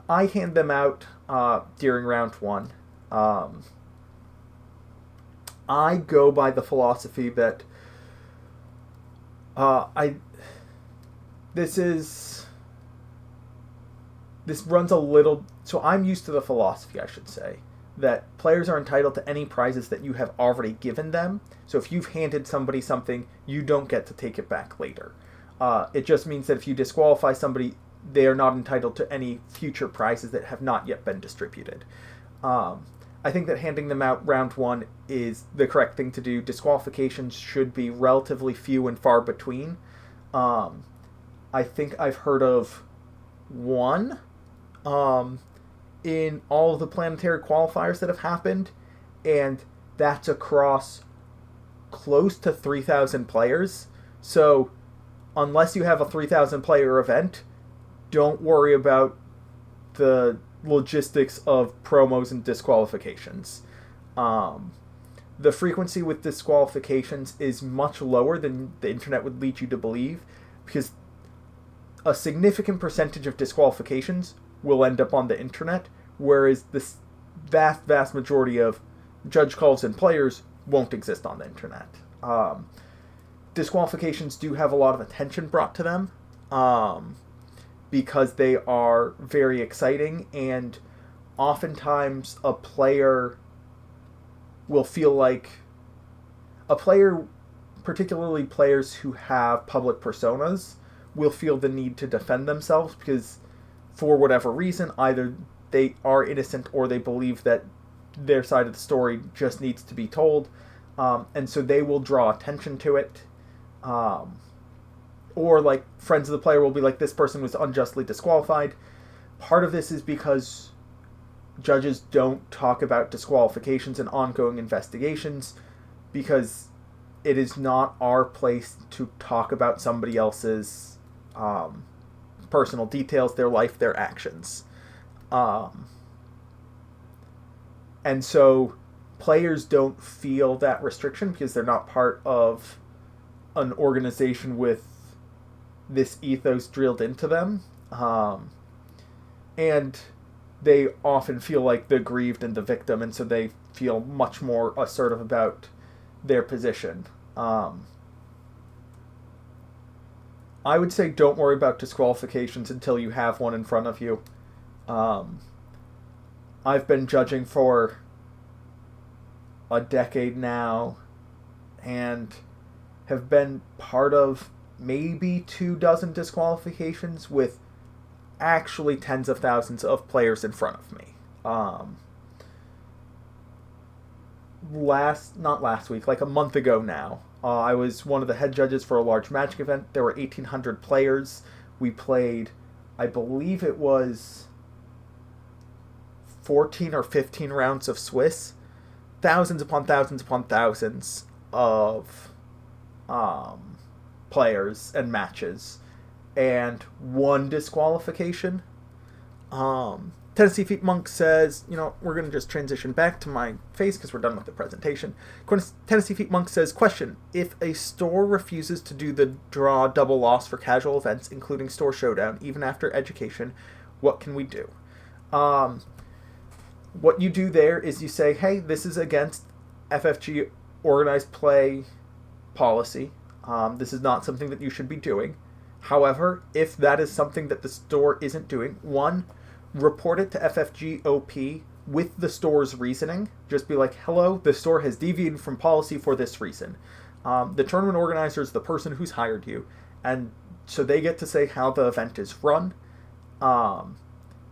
I hand them out during round 1. I go by the philosophy that this runs a little... So I'm used to the philosophy, I should say, that players are entitled to any prizes that you have already given them. So if you've handed somebody something, you don't get to take it back later. It just means that if you disqualify somebody, they are not entitled to any future prizes that have not yet been distributed. I think that handing them out round 1 is the correct thing to do. Disqualifications should be relatively few and far between. I think I've heard of one in all of the planetary qualifiers that have happened, and that's across close to 3,000 players. So unless you have a 3,000 player event, don't worry about the logistics of promos and disqualifications. The frequency with disqualifications is much lower than the internet would lead you to believe, because a significant percentage of disqualifications will end up on the internet, whereas the vast, vast majority of judge calls and players won't exist on the internet. Disqualifications do have a lot of attention brought to them, because they are very exciting, and oftentimes a player will feel like particularly players who have public personas, will feel the need to defend themselves because for whatever reason, either they are innocent or they believe that their side of the story just needs to be told, and so they will draw attention to it. Or like friends of the player will be like, this person was unjustly disqualified. Part of this is because judges don't talk about disqualifications and ongoing investigations, because it is not our place to talk about somebody else's personal details, their life, their actions. And so players don't feel that restriction because they're not part of an organization with this ethos drilled into them. And they often feel like the aggrieved and the victim, and so they feel much more assertive about their position. I would say don't worry about disqualifications until you have one in front of you. Um, I've been judging for a decade now and have been part of maybe 24 disqualifications with actually tens of thousands of players in front of me. Not last week, like a month ago now, I was one of the head judges for a large Magic event. There were 1,800 players. We played, I believe it was 14 or 15 rounds of Swiss. Thousands upon thousands upon thousands of players and matches. And one disqualification. Tennessee Feet Monk says, we're going to just transition back to my face because we're done with the presentation. Tennessee Feet Monk says, question, if a store refuses to do the draw double loss for casual events, including Store Showdown, even after education, what can we do? What you do there is you say, hey, this is against FFG organized play policy. This is not something that you should be doing. However, if that is something that the store isn't doing, one, report it to FFG OP with the store's reasoning. Just be like, hello, the store has deviated from policy for this reason. The tournament organizer is the person who's hired you, and so they get to say how the event is run.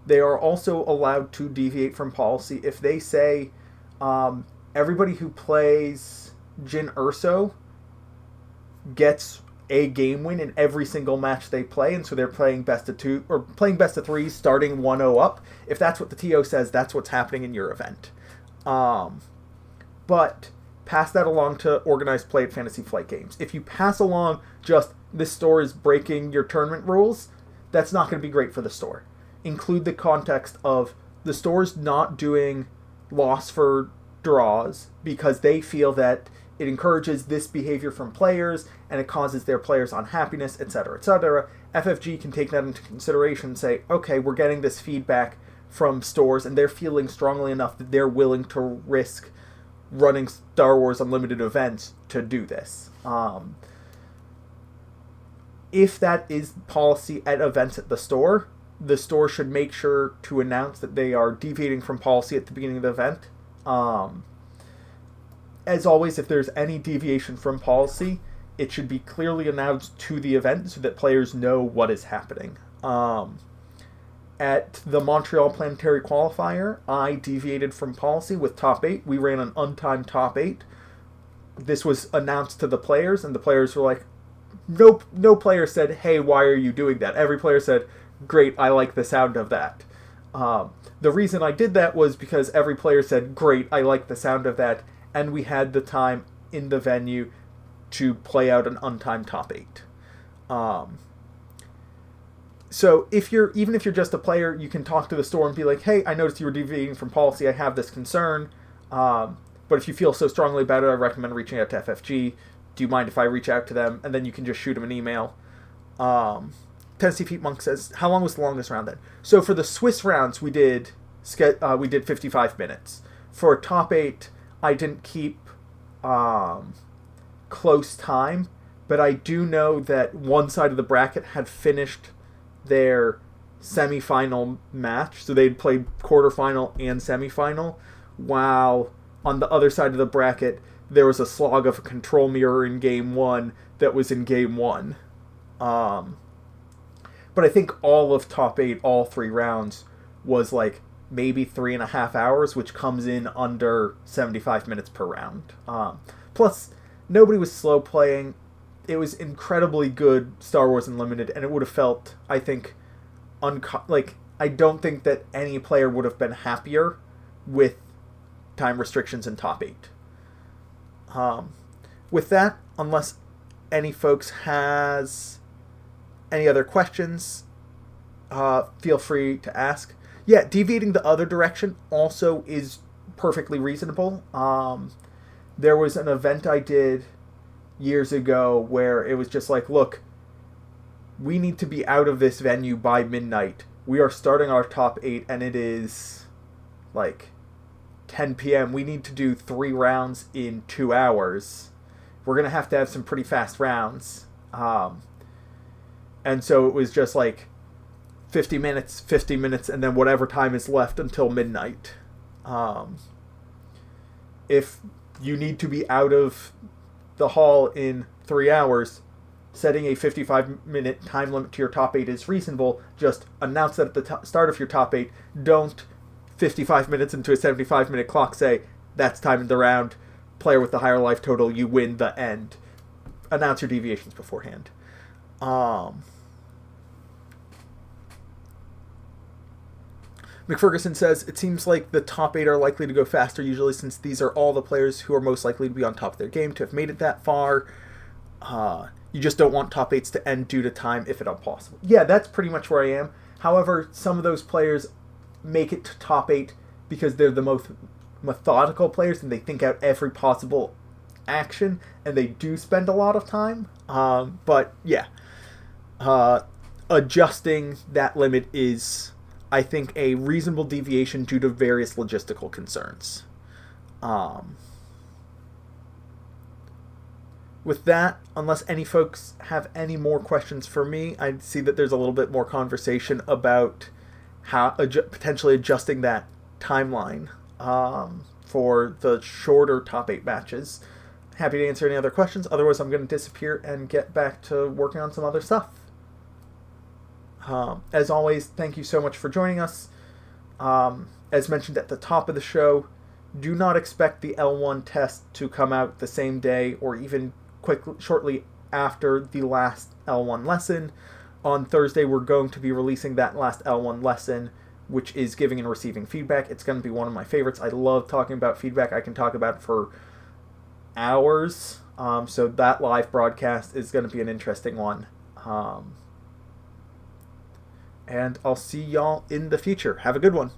They are also allowed to deviate from policy if they say everybody who plays Jin Urso gets a game win in every single match they play, and so they're playing best of two or playing best of three, starting 1-0 up. If that's what the TO says, that's what's happening in your event. But pass that along to organized play at Fantasy Flight Games. If you pass along just this store is breaking your tournament rules, that's not going to be great for the store. Include the context of the store's not doing loss for draws because they feel that it encourages this behavior from players and it causes their players unhappiness, etc., etc. FFG can take that into consideration and say, okay, we're getting this feedback from stores and they're feeling strongly enough that they're willing to risk running Star Wars Unlimited events to do this. If that is policy at events at the store should make sure to announce that they are deviating from policy at the beginning of the event. As always, if there's any deviation from policy, it should be clearly announced to the event so that players know what is happening. At the Montreal Planetary Qualifier, I deviated from policy with top 8. We ran an untimed top 8. This was announced to the players, and the players were like, no player said, hey, why are you doing that? Every player said, great, I like the sound of that. The reason I did that was because every player said, great, I like the sound of that, and we had the time in the venue to play out an untimed top 8. So even if you're just a player, you can talk to the store and be like, hey, I noticed you were deviating from policy, I have this concern, but if you feel so strongly about it, I recommend reaching out to FFG. Do you mind if I reach out to them? And then you can just shoot them an email. Tennessee Feet Monk says, how long was the longest round then? So for the Swiss rounds, we did 55 minutes. For top 8, I didn't keep close time, but I do know that one side of the bracket had finished their semifinal match, so they'd played quarterfinal and semifinal, while on the other side of the bracket, there was a slog of a control mirror in Game 1 that was in Game 1. But I think all of top 8, all 3 rounds, was like maybe 3.5 hours, which comes in under 75 minutes per round. Plus, nobody was slow playing. It was incredibly good Star Wars Unlimited, and it would have felt, I think, I don't think that any player would have been happier with time restrictions in top 8. With that, unless any folks has any other questions, feel free to ask. Yeah, deviating the other direction also is perfectly reasonable. There was an event I did years ago where it was just like, look, we need to be out of this venue by midnight. We are starting our top 8 and it is like 10 p.m. We need to do 3 rounds in 2 hours. We're going to have some pretty fast rounds. And so it was just like 50 minutes, and then whatever time is left until midnight. If you need to be out of the hall in 3 hours, setting a 55-minute time limit to your top 8 is reasonable. Just announce that at the start of your top 8. Don't 55 minutes into a 75-minute clock say, that's time in the round. Player with the higher life total, you win the end. Announce your deviations beforehand. McFerguson says, it seems like the top 8 are likely to go faster usually since these are all the players who are most likely to be on top of their game to have made it that far. You just don't want top 8s to end due to time if at all possible. Yeah, that's pretty much where I am. However, some of those players make it to top 8 because they're the most methodical players and they think out every possible action and they do spend a lot of time. But yeah, adjusting that limit is, I think, a reasonable deviation due to various logistical concerns. With that, unless any folks have any more questions for me, I see that there's a little bit more conversation about how potentially adjusting that timeline for the shorter top 8 matches. Happy to answer any other questions. Otherwise, I'm going to disappear and get back to working on some other stuff. As always, thank you so much for joining us. As mentioned at the top of the show, do not expect the L1 test to come out the same day or even shortly after the last L1 lesson. On Thursday, we're going to be releasing that last L1 lesson, which is giving and receiving feedback. It's going to be one of my favorites. I love talking about feedback. I can talk about it for hours. So that live broadcast is going to be an interesting one. And I'll see y'all in the future. Have a good one.